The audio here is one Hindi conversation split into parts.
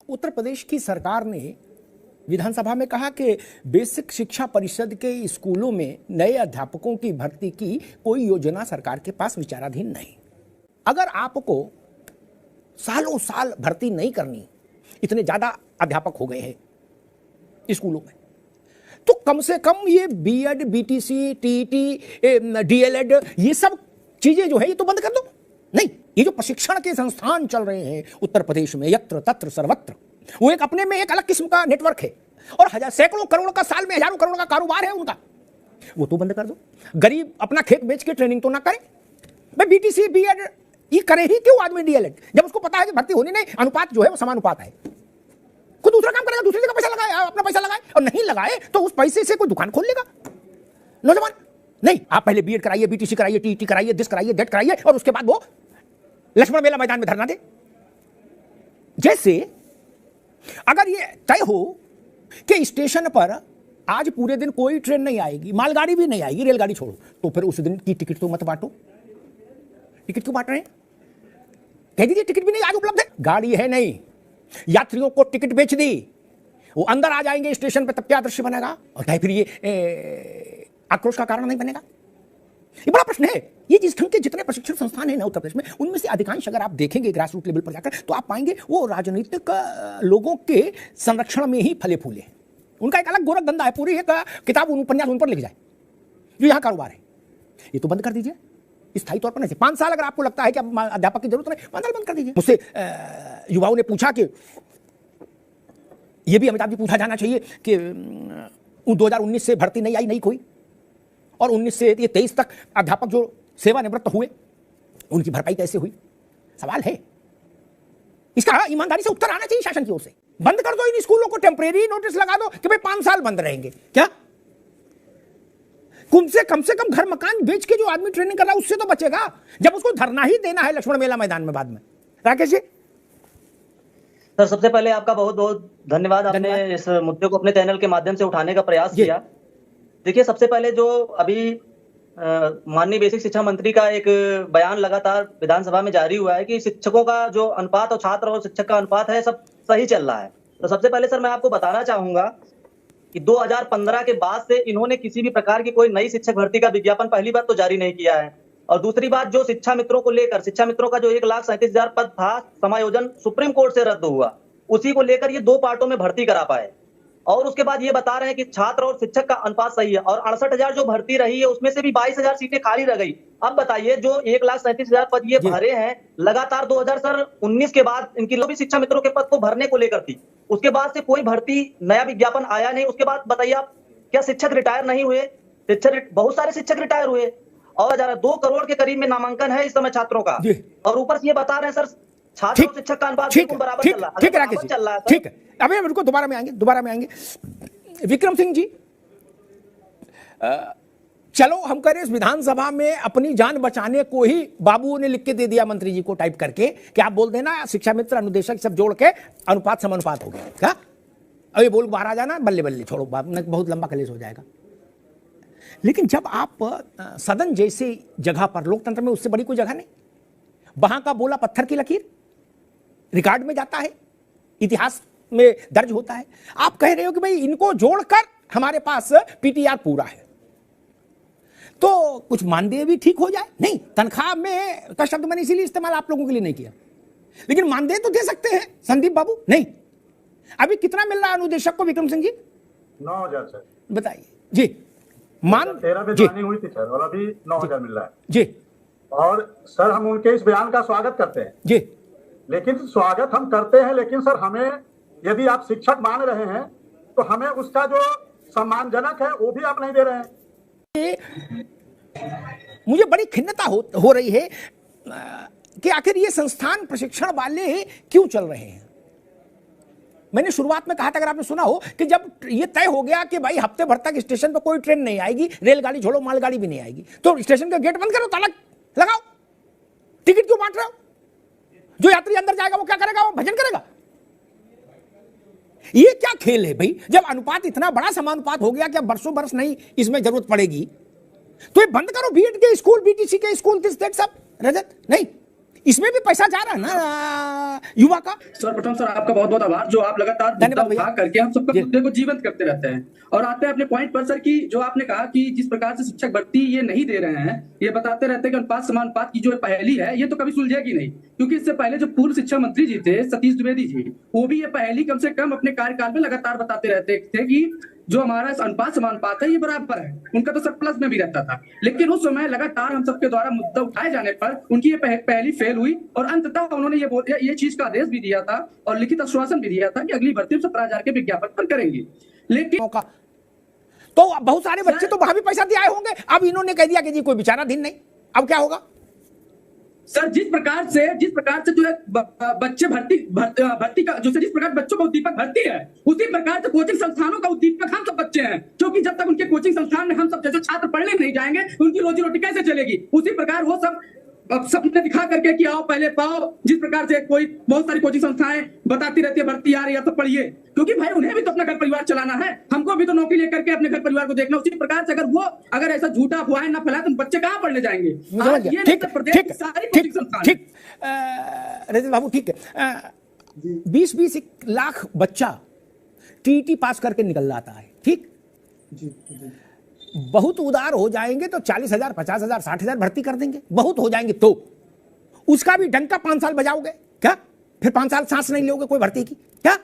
उत्तर प्रदेश की सरकार ने विधानसभा में कहा कि बेसिक शिक्षा परिषद के स्कूलों में नए अध्यापकों की भर्ती की कोई योजना सरकार के पास विचाराधीन नहीं। अगर आपको सालों साल भर्ती नहीं करनी, इतने ज्यादा अध्यापक हो गए हैं स्कूलों में, तो कम से कम ये बीएड, बीटीसी, टीईटी, डीएलएड, ये सब चीजें जो है ये तो बंद कर दो। नहीं, ये जो प्रशिक्षण के संस्थान चल रहे हैं उत्तर प्रदेश में यत्र तत्र सर्वत्र, वो एक अपने में एक अलग किस्म का नेटवर्क है और सैकड़ों करोड़ का, साल में हजारों करोड़ का कारोबार है उनका, वो तो बंद कर दो। गरीब अपना खेत बेच के ट्रेनिंग तो ना करे भाई। बीटीसी, बीएड ये करे ही क्यों आदमी डीएलएड, जब उसको पता है कि भर्ती होनी नहीं, अनुपात जो है वो समानुपात है। कोई दूसरा काम करेगा, दूसरी जगह पैसा लगाए, अपना पैसा लगाए, और नहीं लगाए तो उस पैसे से कोई दुकान खोल लेगा नौजवान। नहीं, आप पहले बीएड कराइए, बीटीसी कराइए, टीईटी कराइए, दिस कराइए, दैट कराइए, और उसके बाद वो लक्ष्मण मेला मैदान में धरना दे। जैसे अगर ये तय हो कि स्टेशन पर आज पूरे दिन कोई ट्रेन नहीं आएगी, मालगाड़ी भी नहीं आएगी, रेलगाड़ी छोड़ो, तो फिर उस दिन की टिकट तो मत बांटो। टिकट क्यों बांट रहे हैं? कह दीजिए टिकट भी नहीं आज उपलब्ध है, गाड़ी है नहीं, यात्रियों को टिकट बेच दी, वो अंदर आ जाएंगे स्टेशन पर, तब क्या दृश्य बनेगा? और क्या फिर ये आक्रोश का कारण नहीं बनेगा? ये बड़ा प्रश्न है। ये जिस ढंग के जितने प्रशिक्षण संस्थान है ना उत्तर प्रदेश में, उनमें से अधिकांश अगर आप देखेंगे ग्रास रूट लेवल पर जाकर, तो आप पाएंगे वो राजनीतिक लोगों के संरक्षण में ही फले फूले। उनका एक अलग गोरख धंधा है, पूरी एक किताब उपन्यास उन पर लिख जाए जो यहाँ कारोबार है। ये तो बंद कर दीजिए स्थायी तौर पर। नहीं, 5 साल अगर आपको लगता है कि अब अध्यापक की जरूरत नहीं, 5 साल बंद कर दीजिए। मुझसे युवाओं ने पूछा कि यह भी अमिताभ जी पूछा जाना चाहिए कि 2019 से भर्ती नहीं आई, नहीं कोई, और 19 से 23 तक अध्यापक जो सेवानिवृत्त हुए उनकी भरपाई कैसे हुई? सवाल है, इसका ईमानदारी से उत्तर आना चाहिए शासन की ओर से। बंद कर दो इन स्कूलों को, टेम्परेरी नोटिस लगा दो कि भाई 5 साल बंद रहेंगे। क्या कम से कम घर मकान बेच के जो आदमी ट्रेनिंग कर रहा है उससे तो बचेगा, जब उसको धरना ही देना है लक्ष्मण मेला मैदान में बाद में। राकेश जी। सर, सबसे पहले आपका बहुत बहुत धन्यवाद, आपने इस मुद्दे को अपने चैनल के माध्यम से उठाने का प्रयास किया। देखिए, सबसे पहले जो अभी माननीय बेसिक शिक्षा मंत्री का एक बयान लगातार विधानसभा में जारी हुआ है कि शिक्षकों का जो अनुपात और छात्र और शिक्षक का अनुपात है सब सही चल रहा है। तो सबसे पहले सर मैं आपको बताना चाहूंगा कि 2015 के बाद से इन्होंने किसी भी प्रकार की कोई नई शिक्षक भर्ती का विज्ञापन पहली बात तो जारी नहीं किया है, और दूसरी बात जो शिक्षा मित्रों को लेकर, शिक्षा मित्रों का जो 1,37,000 पद था, समायोजन सुप्रीम कोर्ट से रद्द हुआ, उसी को लेकर ये 2 पार्टों में भर्ती करा पाए। और उसके बाद ये बता रहे हैं कि छात्र और शिक्षक का अनुपात सही है, और 68,000 जो भर्ती रही है उसमें से भी 22,000 सीटें खाली रह गई। अब बताइए, जो 1,37,000 पद ये भरे हैं लगातार 2019 के बाद, इनकी भी शिक्षा मित्रों के पद को भरने को लेकर थी, उसके बाद से कोई भर्ती नया विज्ञापन आया नहीं। उसके बाद बताइए आप, क्या शिक्षक रिटायर नहीं हुए? शिक्षक, बहुत सारे शिक्षक रिटायर हुए, और 2 करोड़ के करीब में नामांकन है इस समय छात्रों का, और ऊपर से ये बता रहे हैं सर छात्र और शिक्षक का अनुपात बिल्कुल बराबर चल रहा है। ठीक है राकेश जी, ठीक है। अभी बिल्कुल दोबारा में आएंगे। विक्रम सिंह जी, चलो हम करें इस विधानसभा में अपनी जान बचाने को ही बाबू ने लिख के दे दिया मंत्री जी को टाइप करके कि आप बोल देना शिक्षा मित्र, अनुदेशक सब जोड़ के अनुपात समानुपात हो गया। क्या अब ये बोल बाहर आ जाना, बल्ले बल्ले छोड़ो, बहुत लंबा कलेश हो जाएगा। लेकिन जब आप सदन जैसे जगह पर, लोकतंत्र में उससे बड़ी कोई जगह नहीं, वहां का बोला पत्थर की लकीर रिकॉर्ड में जाता है, इतिहास में दर्ज होता है। आप कह रहे हो कि भाई इनको जोड़कर हमारे पास पीटीआर पूरा है, तो कुछ मानदेय भी ठीक हो जाए। नहीं, तनख्वाह में का शब्द मैंने इसीलिए इस्तेमाल आप लोगों के लिए नहीं किया, लेकिन मानदेय तो दे सकते हैं संदीप बाबू। नहीं, अभी कितना मिल रहा है अनुदेशक को विक्रम सिंह जी? 9,000 सर। बताइए जी। 13 में ज्वाइनिंग हुई थी सर, और अभी 9,000 मिल रहा है जी। और सर हम उनके इस बयान का स्वागत करते हैं जी, लेकिन स्वागत हम करते हैं, लेकिन सर हमें, यदि आप शिक्षक मान रहे हैं तो हमें उसका जो सम्मानजनक है वो भी आप नहीं दे रहे हैं। मुझे बड़ी खिन्नता हो रही है कि आखिर ये संस्थान प्रशिक्षण वाले क्यों चल रहे हैं। मैंने शुरुआत में कहा था, अगर आपने सुना हो, कि जब ये तय हो गया कि भाई हफ्ते भर तक स्टेशन पर कोई ट्रेन नहीं आएगी, रेलगाड़ी छोड़ो, मालगाड़ी भी नहीं आएगी, तो स्टेशन का गेट बंद करो, ताला लगाओ। टिकट क्यों बांट रहे हो? जो यात्री अंदर जाएगा वो क्या करेगा? वो भजन करेगा। ये क्या खेल है भाई? जब अनुपात इतना बड़ा समानुपात हो गया कि अब बरसों बरस नहीं इसमें जरूरत पड़ेगी, तो ये बंद करो। बीएड के स्कूल, बीटीसी के स्कूल, दिस दैट सब। रजत, नहीं, इसमें भी पैसा जा रहा है ना युवा का। सर प्रथम सर आपका बहुत बहुत आभार, जो आप लगातार मुद्दा उठा करके हम सबका मुद्दे को जीवंत करते रहते हैं। और आते हैं अपने पॉइंट पर सर, कि जो आपने कहा कि जिस प्रकार से शिक्षक भर्ती ये नहीं दे रहे हैं, ये बताते रहते हैं कि अनुपात समानुपात की जो पहली है ये तो कभी सुलझेगी नहीं, क्योंकि इससे पहले जो पूर्व शिक्षा मंत्री जी थे सतीश द्विवेदी जी, वो भी ये पहली कम से कम अपने कार्यकाल में लगातार बताते रहते थे कि जो हमारा अनुपात समानुपात है ये बराबर है। उनका तो सब प्लस में भी रहता था, लेकिन उस समय लगातार हम सबके द्वारा मुद्दा उठाए जाने पर उनकी ये पहली फेल हुई और अंततः उन्होंने ये चीज का आदेश भी दिया था और लिखित आश्वासन भी दिया था कि अगली भर्ती 17,000 के विज्ञापन पर करेंगे। लेकिन तो बहुत सारे बच्चे तो वहां भी पैसा दिए होंगे, अब इन्होंने कह दिया कि जी कोई विचाराधीन नहीं, अब क्या होगा? सर जिस प्रकार से जो है बच्चे भर्ती का जो जिस प्रकार बच्चों का उद्दीपक भर्ती है, उसी प्रकार से कोचिंग संस्थानों का उद्दीपक हम सब बच्चे हैं, क्योंकि जब तक उनके कोचिंग संस्थान में हम सब जैसे छात्र पढ़ने नहीं जाएंगे उनकी रोजी रोटी कैसे चलेगी। उसी प्रकार वो सब सबने दिखा करके कि आओ पहले पाओ, जिस प्रकार से कोई बहुत सारी कोचिंग संस्थाएं बताती रहती है भर्ती आ रही है तो पढ़िए, क्योंकि भाई उन्हें भी तो अपना घर परिवार चलाना है, हमको भी तो नौकरी लेकर के अपने घर परिवार को देखना। उसी प्रकार से अगर ऐसा झूठा अफवाहें ना फैलाए तो बच्चे कहां पढ़ने जाएंगे। ठीक रजत बाबू, ठीक है, 20-20 लाख बच्चा टीटी पास करके निकल जाता है, ठीक, बहुत उदार हो जाएंगे तो 40,000, 50,000, 60,000 भर्ती कर देंगे, बहुत हो जाएंगे तो उसका भी डंका 5 साल बजाओगे क्या? फिर 5 साल सांस नहीं लोगे कोई भर्ती की क्या?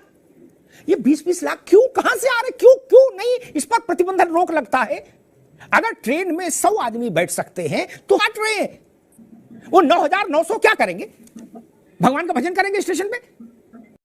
ये 20-20 लाख क्यों, कहां से आ रहे, क्यों नहीं इस पर प्रतिबंधन रोक लगता है? अगर ट्रेन में 100 आदमी बैठ सकते हैं तो हट रहे हैं, वो 9,900 क्या करेंगे? भगवान का भजन करेंगे स्टेशन पे?